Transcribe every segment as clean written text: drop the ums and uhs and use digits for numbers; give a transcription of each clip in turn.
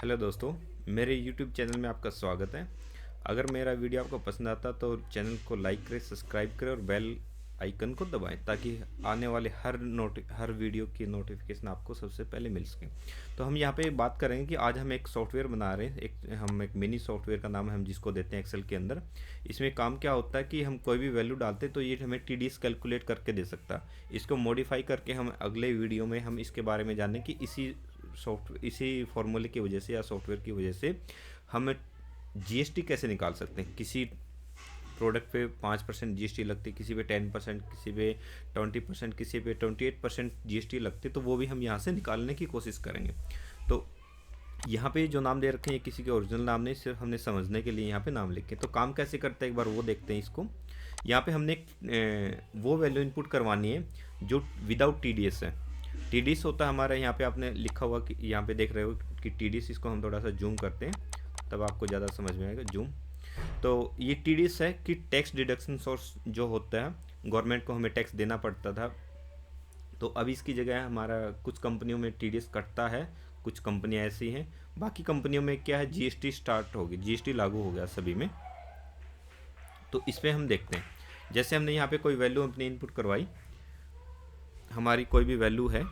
Hello दोस्तों, मेरे YouTube channel में आपका स्वागत है। अगर मेरा वीडियो आपको पसंद आता तो चैनल को लाइक करें, सब्सक्राइब करें और बेल आइकन को दबाएं ताकि आने वाले हर वीडियो की नोटिफिकेशन आपको सबसे पहले मिल सके। तो हम यहाँ पे बात करेंगे कि आज हम एक सॉफ्टवेयर बना रहे हैं। हम एक मिनी सॉफ्टवेयर का नाम है, हम जिसको देते हैं एक्सेल के अंदर। इसमें काम क्या होता है कि हम कोई भी वैल्यू डालते हैं तो ये हमें TDS कैलकुलेट करके दे सकता है। इसको मॉडिफाई करके हम अगले वीडियो में हम इसके बारे में जानें कि इसी फॉर्मूले की वजह से या सॉफ्टवेयर की वजह से हम जीएसटी कैसे निकाल सकते हैं। किसी प्रोडक्ट पे 5% जीएसटी लगती है, किसी पे 10%, किसी पे 20%, किसी पे 28% जीएसटी लगती है, तो वो भी हम यहाँ से निकालने की कोशिश करेंगे। तो यहाँ पे जो नाम दे रखे हैं किसी के ओरिजिनल नाम नहीं, सिर्फ हमने समझने के लिए यहाँ पे नाम लिखे। तो काम कैसे करते हैं एक बार वो देखते हैं इसको। यहाँ पे हमने वो वैल्यू इनपुट करवानी है जो विदाउट TDS है। TDS होता है हमारा, यहाँ पे आपने लिखा हुआ कि यहाँ पे देख रहे हो कि TDS, इसको हम थोड़ा सा जूम करते हैं तब आपको ज़्यादा समझ में आएगा। जूम। तो ये TDS है कि टैक्स डिडक्शन सोर्स जो होता है, गवर्नमेंट को हमें टैक्स देना पड़ता था, तो अब इसकी जगह हमारा कुछ कंपनियों में TDS कटता है, कुछ कंपनियां ऐसी हैं। बाकी कंपनियों में क्या है, GST स्टार्ट होगी, GST लागू हो गया सभी में। तो इस पर हम देखते हैं। जैसे हमने यहाँ पे कोई वैल्यू अपनी इनपुट करवाई, हमारी कोई भी वैल्यू है,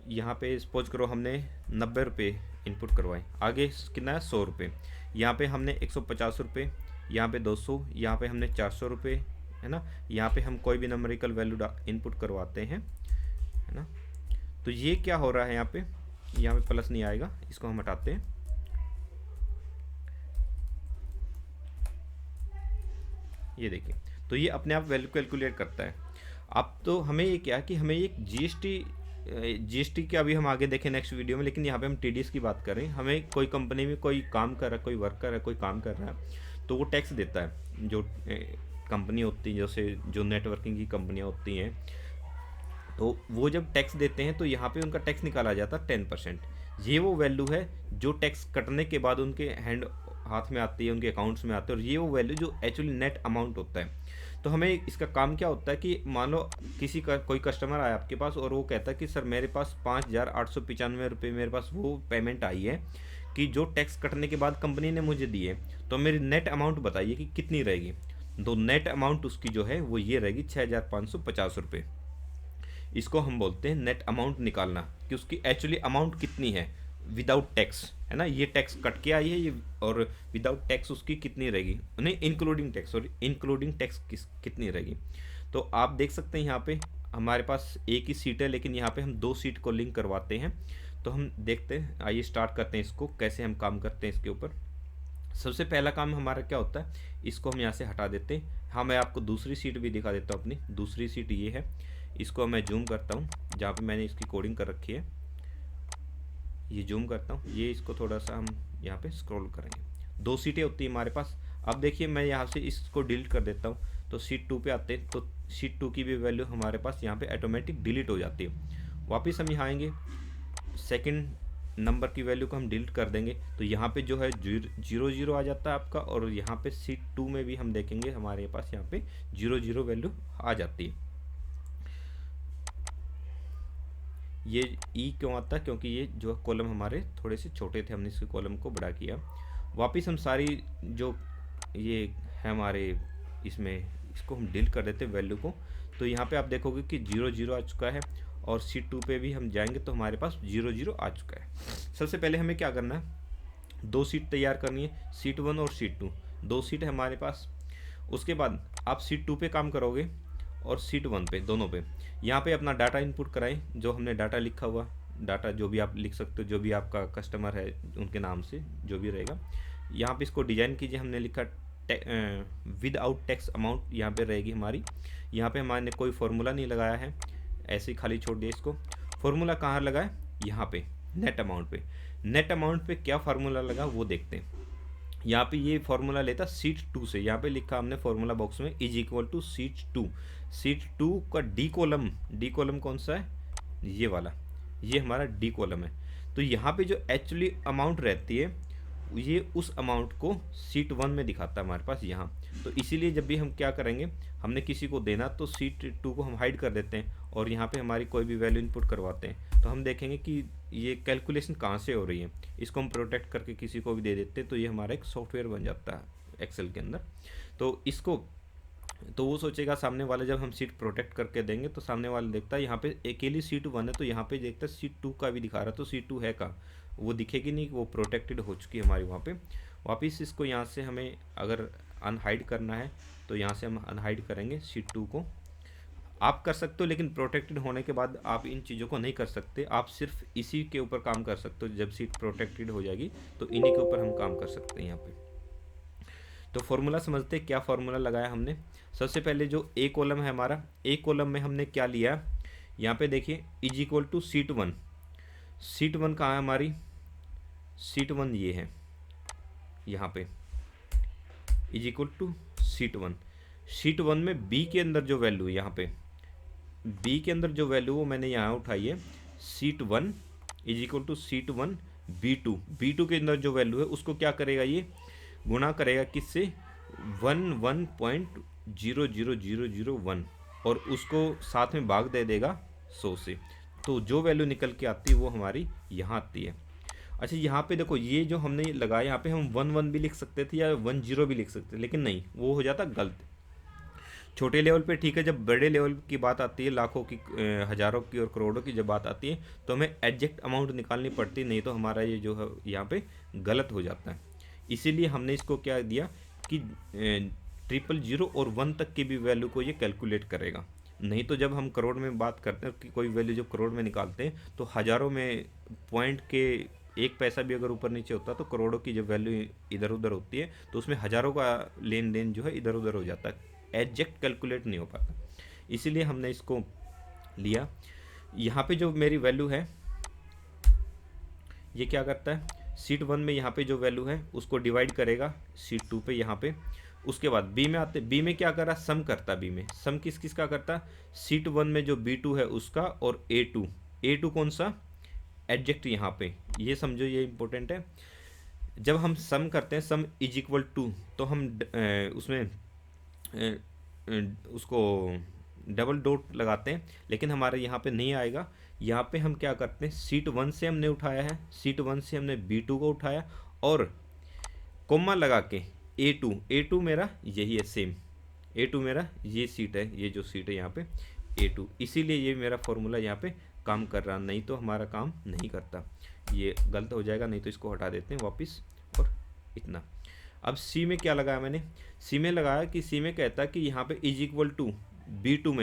यहाँ पे सपोज करो हमने 90 रुपये इनपुट करवाए, आगे कितना है 100 रुपये, यहाँ पे हमने 150 रुपये, यहाँ पे 200, यहाँ पे हमने 400 रुपये, है ना। यहाँ पे हम कोई भी नंबरिकल वैल्यू इनपुट करवाते हैं, है ना। तो ये क्या हो रहा है, यहाँ पे प्लस नहीं आएगा, इसको हम हटाते हैं। ये देखिए, तो ये अपने आप वैल्यू कैलकुलेट करता है। अब तो हमें ये क्या कि हमें एक जीएसटी के अभी हम आगे देखें नेक्स्ट वीडियो में, लेकिन यहाँ पे हम TDS की बात कर रहे हैं। हमें कोई कंपनी में कोई काम कर रहा है, कोई वर्कर है, कोई काम कर रहा है, तो वो टैक्स देता है। जो कंपनी होती है, जैसे जो नेटवर्किंग की कंपनियाँ होती हैं, तो वो जब टैक्स देते हैं तो यहाँ पे उनका टैक्स निकाला जाता है 10%। ये वो वैल्यू है जो टैक्स कटने के बाद उनके हाथ में आती है, उनके अकाउंट्स में आती है, और ये वो वैल्यू जो एक्चुअली नेट अमाउंट होता है। तो हमें इसका काम क्या होता है कि मान लो किसी का कोई कस्टमर आया आपके पास और वो कहता है कि सर मेरे पास 5,895 रुपये मेरे पास वो पेमेंट आई है कि जो टैक्स कटने के बाद कंपनी ने मुझे दी है, तो मेरी नेट अमाउंट बताइए कि कितनी रहेगी। तो नेट अमाउंट उसकी जो है वो ये रहेगी 6,550 रुपये। इसको हम बोलते हैं नेट अमाउंट निकालना, कि उसकी एक्चुअली अमाउंट कितनी है विदाउट टैक्स, है ना। ये टैक्स कट के आई है ये, और विदाउट टैक्स उसकी कितनी रहेगी, नहीं including tax, sorry including tax कितनी रहेगी। तो आप देख सकते हैं यहाँ पे हमारे पास एक ही सीट है, लेकिन यहाँ पे हम 2 सीट को लिंक करवाते हैं। तो हम देखते हैं, आइए स्टार्ट करते हैं इसको, कैसे हम काम करते हैं इसके ऊपर। सबसे पहला काम हमारा क्या होता है, इसको हम यहाँ से हटा देते हैं। हाँ, मैं आपको दूसरी सीट भी दिखा देता हूँ। अपनी दूसरी सीट ये है, इसको मैं जूम करता हूँ, जहाँ पे मैंने इसकी कोडिंग कर रखी है, ये जूम करता हूँ। ये इसको थोड़ा सा हम यहाँ पे स्क्रॉल करेंगे। 2 सीटें होती है हमारे पास। अब देखिए मैं यहाँ से इसको डिलीट कर देता हूँ, तो सीट 2 पे आते हैं, तो सीट 2 की भी वैल्यू हमारे पास यहाँ पे ऑटोमेटिक डिलीट हो जाती है। वापस हम यहाँ आएंगे, सेकंड नंबर की वैल्यू को हम डिलीट कर देंगे, तो यहाँ पे जो है 0 आ जाता है आपका, और यहाँ पे सीट 2 में भी हम देखेंगे हमारे पास यहाँ पे 0 वैल्यू आ जाती है। ये ई क्यों आता है, क्योंकि ये जो कॉलम हमारे थोड़े से छोटे थे, हमने इसके कॉलम को बड़ा किया। वापस हम सारी जो ये है हमारे इसमें, इसको हम डिलीट कर देते हैं वैल्यू को। तो यहाँ पे आप देखोगे कि 0 आ चुका है, और सीट 2 पे भी हम जाएंगे तो हमारे पास 0 आ चुका है। सबसे पहले हमें क्या करना है, 2 सीट तैयार करनी है, सीट 1 और सीट 2, 2 सीट है हमारे पास। उसके बाद आप सीट 2 पे काम करोगे और सीट 1 पे, दोनों पे यहाँ पे अपना डाटा इनपुट कराएं, जो हमने डाटा लिखा हुआ, डाटा जो भी आप लिख सकते हो, जो भी आपका कस्टमर है उनके नाम से जो भी रहेगा। यहाँ पे इसको डिजाइन कीजिए, हमने लिखा विद आउट टैक्स अमाउंट यहाँ पे रहेगी हमारी। यहाँ पे हमारे कोई फॉर्मूला नहीं लगाया है, ऐसे ही खाली छोड़ दिया इसको। फॉर्मूला कहाँ लगाए, यहाँ पे नेट अमाउंट पे। नेट अमाउंट पे क्या फार्मूला लगा वो देखते हैं। यहाँ पे ये फॉर्मूला लेता सीट 2 से, यहाँ पे लिखा हमने फॉर्मूला बॉक्स में is equal to seat 2। Seat 2 का डी कॉलम कौन सा है, ये वाला, ये हमारा डी कॉलम है। तो यहाँ पे जो एक्चुअली अमाउंट रहती है, ये उस अमाउंट को सीट 1 में दिखाता है हमारे पास यहाँ। तो इसीलिए जब भी हम क्या करेंगे, हमने किसी को देना तो सीट 2 को हम हाइड कर देते हैं और यहाँ पे हमारी कोई भी वैल्यू इनपुट करवाते हैं, तो हम देखेंगे कि ये कैलकुलेशन कहाँ से हो रही है। इसको हम प्रोटेक्ट करके किसी को भी दे देते हैं तो ये हमारा एक सॉफ्टवेयर बन जाता है एक्सेल के अंदर। तो इसको तो वो सोचेगा सामने वाले, जब हम सीट प्रोटेक्ट करके देंगे तो सामने वाले देखता है यहाँ पे अकेली सीट 1 है, तो यहाँ पे देखता है सीट 2 का भी दिखा रहा है, तो सीट 2 है का वो दिखेगी नहीं, वो प्रोटेक्टेड हो चुकी है हमारी वहाँ पे। वापस इसको यहाँ से हमें अगर अनहाइड करना है तो यहाँ से हम अनहाइड करेंगे सीट 2 को। आप कर सकते हो, लेकिन प्रोटेक्टेड होने के बाद आप इन चीज़ों को नहीं कर सकते, आप सिर्फ इसी के ऊपर काम कर सकते हो। जब सीट प्रोटेक्टेड हो जाएगी तो इन्हीं के ऊपर हम काम कर सकते हैं यहाँ पे। तो फॉर्मूला समझते, क्या फॉर्मूला लगाया हमने। सबसे पहले जो ए कॉलम है हमारा, ए कॉलम में हमने क्या लिया, यहाँ पे देखिए is equal to seat 1। Seat 1 कहाँ है हमारी, सीट 1 ये है यहाँ पे, is equal to seat 1। Seat 1 में बी के अंदर जो वैल्यू है यहाँ पे, बी के अंदर जो वैल्यू वो मैंने यहाँ उठाई है, seat 1 is equal to seat 1 B2। B2 के अंदर जो वैल्यू है उसको क्या करेगा, ये गुणा करेगा किससे, 1 और उसको साथ में भाग दे देगा 100 से, तो जो वैल्यू निकल के आती है वो हमारी यहाँ आती है। अच्छा यहाँ पे देखो, ये जो हमने लगाया यहाँ पे हम 1 भी लिख सकते थे या 10 भी लिख सकते थे, लेकिन नहीं, वो हो जाता गलत। छोटे लेवल पे ठीक है, जब बड़े लेवल की बात आती है, लाखों की, हज़ारों की और करोड़ों की जब बात आती है तो हमें एग्जैक्ट अमाउंट निकालनी पड़ती, नहीं तो हमारा ये जो है यहाँ पे गलत हो जाता है। इसीलिए हमने इसको क्या दिया कि 000 और 1 तक की भी वैल्यू को ये कैलकुलेट करेगा। नहीं तो जब हम करोड़ में बात करते हैं कि कोई वैल्यू जब करोड़ में निकालते हैं तो हज़ारों में पॉइंट के 1 पैसा भी अगर ऊपर नीचे होता है तो करोड़ों की जब वैल्यू इधर उधर होती है तो उसमें हज़ारों का लेन देन जो है इधर उधर हो जाता है, एग्जैक्ट कैलकुलेट नहीं हो पाता। इसीलिए हमने इसको लिया। यहाँ पे जो मेरी वैल्यू है ये क्या करता है, सीट 1 में यहाँ पे जो वैल्यू है उसको डिवाइड करेगा सीट 2 पे यहाँ पे। उसके बाद बी में आते, बी में क्या कर रहा, सम करता, बी में सम किस किस का करता, सीट 1 में जो B2 है उसका और A2 कौन सा, एडजेक्ट यहाँ पे, ये समझो ये इंपॉर्टेंट है। जब हम सम करते हैं सम इज इक्वल टू, तो हम उसमें उसको डबल डॉट लगाते हैं, लेकिन हमारे यहाँ पे नहीं आएगा। यहाँ पे हम क्या करते हैं, सीट 1 से हमने उठाया है, सीट 1 से हमने B2 को उठाया और कोमा लगा के A2 मेरा यही है सेम, A2 मेरा ये सीट है, ये जो सीट है यहाँ पे A2, इसीलिए ये मेरा फॉर्मूला यहाँ पे काम कर रहा, नहीं तो हमारा काम नहीं करता। ये गलत हो जाएगा, नहीं तो इसको हटा देते हैं वापस और इतना। अब सी में क्या लगाया मैंने, सी में लगाया कि सी में कहता है कि यहाँ पे इज इक्वल टू B2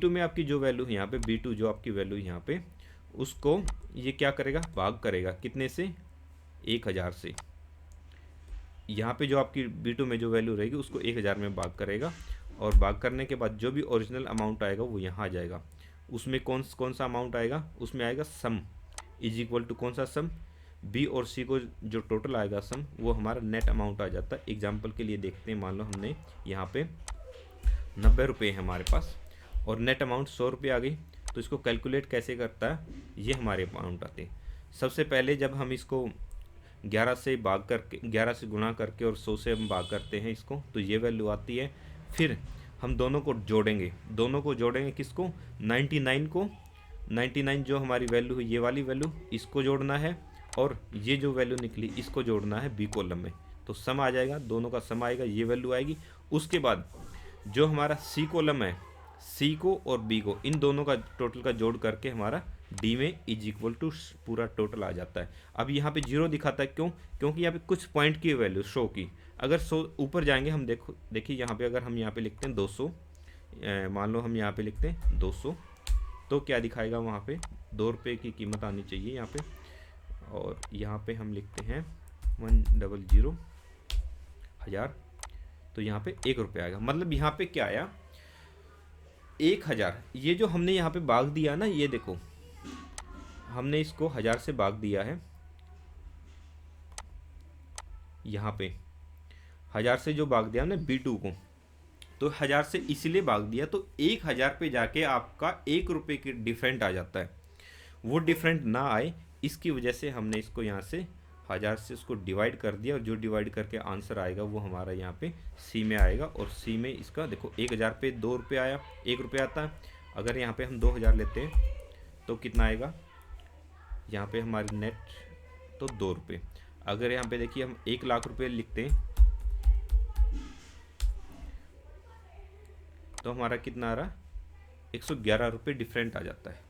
में आपकी जो वैल्यू है यहाँ पे B2 जो आपकी वैल्यू यहाँ पे, उसको ये क्या करेगा, भाग करेगा कितने से, 1000 से। यहाँ पे जो आपकी B2 में जो वैल्यू रहेगी उसको 1000 में भाग करेगा और भाग करने के बाद जो भी ओरिजिनल अमाउंट आएगा वो यहाँ आ जाएगा। उसमें कौन सा अमाउंट आएगा, उसमें आएगा सम इज इक्वल टू कौन सा सम, बी और सी को जो टोटल आएगा सम वो हमारा नेट अमाउंट आ जाता है। एग्जांपल के लिए देखते हैं, मान लो हमने यहाँ पे 90 रुपये है हमारे पास और नेट अमाउंट 100 रुपये आ गई, तो इसको कैलकुलेट कैसे करता है, ये हमारे अमाउंट आते हैं। सबसे पहले जब हम इसको 11 से भाग करके, 11 से गुणा करके और 100 से हम भाग करते हैं इसको, तो ये वैल्यू आती है। फिर हम दोनों को जोड़ेंगे किसको, 99 को, 99 जो हमारी वैल्यू है ये वाली वैल्यू, इसको जोड़ना है और ये जो वैल्यू निकली इसको जोड़ना है बी कॉलम में, तो सम आ जाएगा, दोनों का सम आएगा, ये वैल्यू आएगी। उसके बाद जो हमारा सी कॉलम है, सी को और बी को, इन दोनों का टोटल का जोड़ करके हमारा डी में इज इक्वल टू पूरा टोटल आ जाता है। अब यहाँ पे 0 दिखाता है, क्यों, क्योंकि यहाँ पे कुछ पॉइंट की वैल्यू शो की, अगर 100 ऊपर जाएंगे हम, देखिए यहाँ पे अगर हम यहाँ पे लिखते हैं 200, मान लो हम यहाँ पे लिखते हैं 200, तो क्या दिखाएगा वहाँ पे 2 रुपये की कीमत आनी चाहिए यहाँ पे, और यहाँ पे हम लिखते हैं 100,000, तो यहाँ पे 1 रुपये आएगा। मतलब यहाँ पे क्या आया, 1000, ये जो हमने यहाँ पे भाग दिया ना, ये देखो हमने इसको 1000 से भाग दिया है, यहाँ पे 1000 से जो भाग दिया हमने B2 को, तो 1000 से इसलिए भाग दिया, तो 1000 पे जाके आपका 1 रुपये की डिफरेंट आ जाता है। वो डिफरेंट ना आए इसकी वजह से हमने इसको यहाँ से 1000 से उसको डिवाइड कर दिया और जो डिवाइड करके आंसर आएगा वो हमारा यहाँ पे सी में आएगा। और सी में इसका देखो 1000 पे 2 रुपये आया, 1 रुपये आता है। अगर यहाँ पे हम 2000 लेते हैं तो कितना आएगा, यहाँ पे हमारी नेट तो 2 रुपये। अगर यहाँ पे देखिए हम 1 लाख रुपये लिखते हैं तो हमारा कितना आ रहा, 111 रुपये डिफरेंट आ जाता है।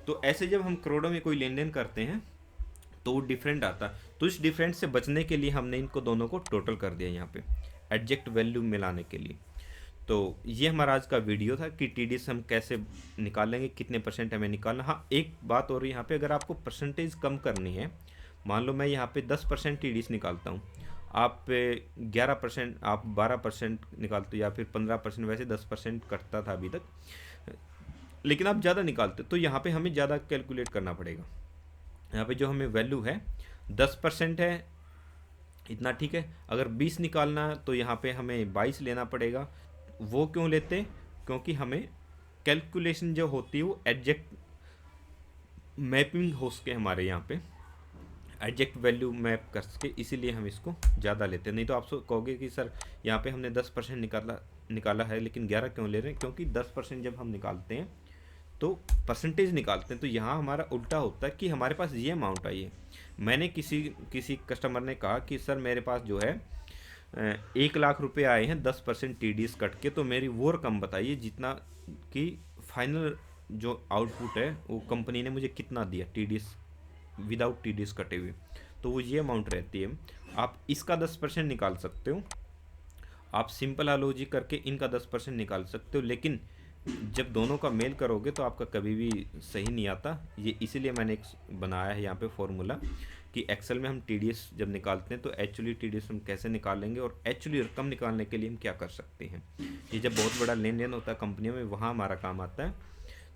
तो ऐसे जब हम करोड़ों में कोई लेन देन करते हैं तो वो डिफरेंट आता है। तो इस डिफरेंट से बचने के लिए हमने इनको दोनों को टोटल कर दिया यहाँ पे एडजेक्ट वैल्यू मिलाने के लिए। तो ये हमारा आज का वीडियो था कि टीडीएस हम कैसे निकालेंगे, कितने परसेंट हमें निकालना। हाँ, एक बात और यहाँ पे, अगर आपको परसेंटेज कम करनी है, मान लो मैं यहाँ पे 10% टीडीएस निकालता हूँ, आप 11%, आप 12% निकालते हो या फिर 15%, वैसे 10% कटता था अभी तक, लेकिन आप ज़्यादा निकालते तो यहाँ पे हमें ज़्यादा कैलकुलेट करना पड़ेगा। यहाँ पे जो हमें वैल्यू है 10% है, इतना ठीक है। अगर 20 निकालना है तो यहाँ पे हमें 22 लेना पड़ेगा। वो क्यों लेते, क्योंकि हमें कैलकुलेशन जो होती है वो एडजेक्ट मैपिंग हो सके, हमारे यहाँ पे एडजेक्ट वैल्यू मैप कर सके, इसीलिए हम इसको ज़्यादा लेते हैं। नहीं तो आप कहोगे कि सर यहाँ पे हमने 10% निकाला है लेकिन 11 क्यों ले रहे हैं, क्योंकि 10% जब हम निकालते हैं तो परसेंटेज निकालते हैं, तो यहाँ हमारा उल्टा होता है कि हमारे पास ये अमाउंट आई है। मैंने किसी कस्टमर ने कहा कि सर मेरे पास जो है 1 लाख रुपए आए हैं 10% टीडीएस कट के, तो मेरी वो रकम बताइए जितना कि फाइनल जो आउटपुट है वो कंपनी ने मुझे कितना दिया टीडीएस विदाउट टीडीएस कटे हुए, तो वो ये अमाउंट रहती है। आप इसका 10% निकाल सकते हो, आप सिंपल एलओजी करके इनका 10% निकाल सकते हो, लेकिन जब दोनों का मेल करोगे तो आपका कभी भी सही नहीं आता। ये इसीलिए मैंने एक बनाया है यहाँ पे फॉर्मूला कि एक्सेल में हम टीडीएस जब निकालते हैं तो एक्चुअली टीडीएस हम कैसे निकालेंगे और एक्चुअली रकम निकालने के लिए हम क्या कर सकते हैं। ये जब बहुत बड़ा लेन देन होता है कंपनियों में, वहाँ हमारा काम आता है।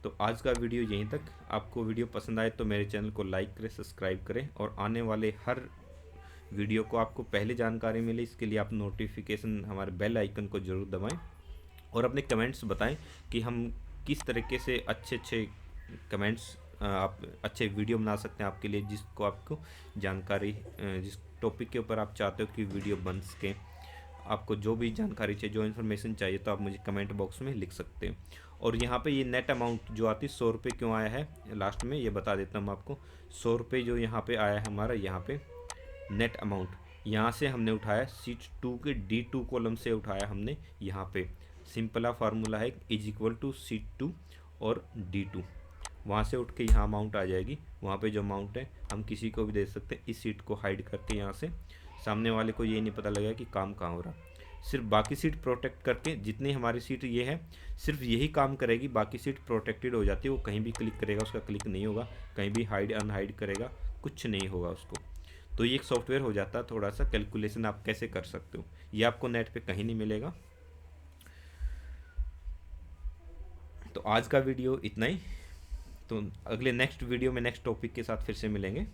तो आज का वीडियो यहीं तक। आपको वीडियो पसंद आए तो मेरे चैनल को लाइक करें, सब्सक्राइब करें, और आने वाले हर वीडियो को आपको पहले जानकारी मिले इसके लिए आप नोटिफिकेशन हमारे बेल आइकन को ज़रूर दबाएं, और अपने कमेंट्स बताएं कि हम किस तरीके से अच्छे कमेंट्स, आप अच्छे वीडियो बना सकते हैं आपके लिए, जिसको आपको जानकारी, जिस टॉपिक के ऊपर आप चाहते हो कि वीडियो बन सके। आपको जो भी जानकारी चाहिए, जो इन्फॉर्मेशन चाहिए, तो आप मुझे कमेंट बॉक्स में लिख सकते हैं। और यहाँ पे ये नेट अमाउंट जो आती है 100 रुपये क्यों आया है, लास्ट में ये बता देता हूँ आपको। 100 रुपये जो यहाँ पे आया है हमारा, यहाँ पे नेट अमाउंट यहाँ से हमने उठाया शीट 2 के D2 कॉलम से उठाया हमने। यहाँ पे सिंपल फार्मूला है इज इक्वल टू शीट 2 और D2, वहाँ से उठ के यहाँ अमाउंट आ जाएगी। वहाँ पे जो अमाउंट है हम किसी को भी दे सकते हैं। इस सीट को हाइड करके यहाँ से सामने वाले को ये नहीं पता लगेगा कि काम कहाँ हो रहा। सिर्फ बाकी सीट प्रोटेक्ट करके, जितनी हमारी सीट ये है सिर्फ यही काम करेगी, बाकी सीट प्रोटेक्टेड हो जाती है। वो कहीं भी क्लिक करेगा उसका क्लिक नहीं होगा, कहीं भी हाइड अनहाइड करेगा कुछ नहीं होगा उसको। तो ये एक सॉफ्टवेयर हो जाता है। थोड़ा सा कैलकुलेशन आप कैसे कर सकते हो, ये आपको नेट पे कहीं नहीं मिलेगा। तो आज का वीडियो इतना ही। तो अगले नेक्स्ट वीडियो में नेक्स्ट टॉपिक के साथ फिर से मिलेंगे।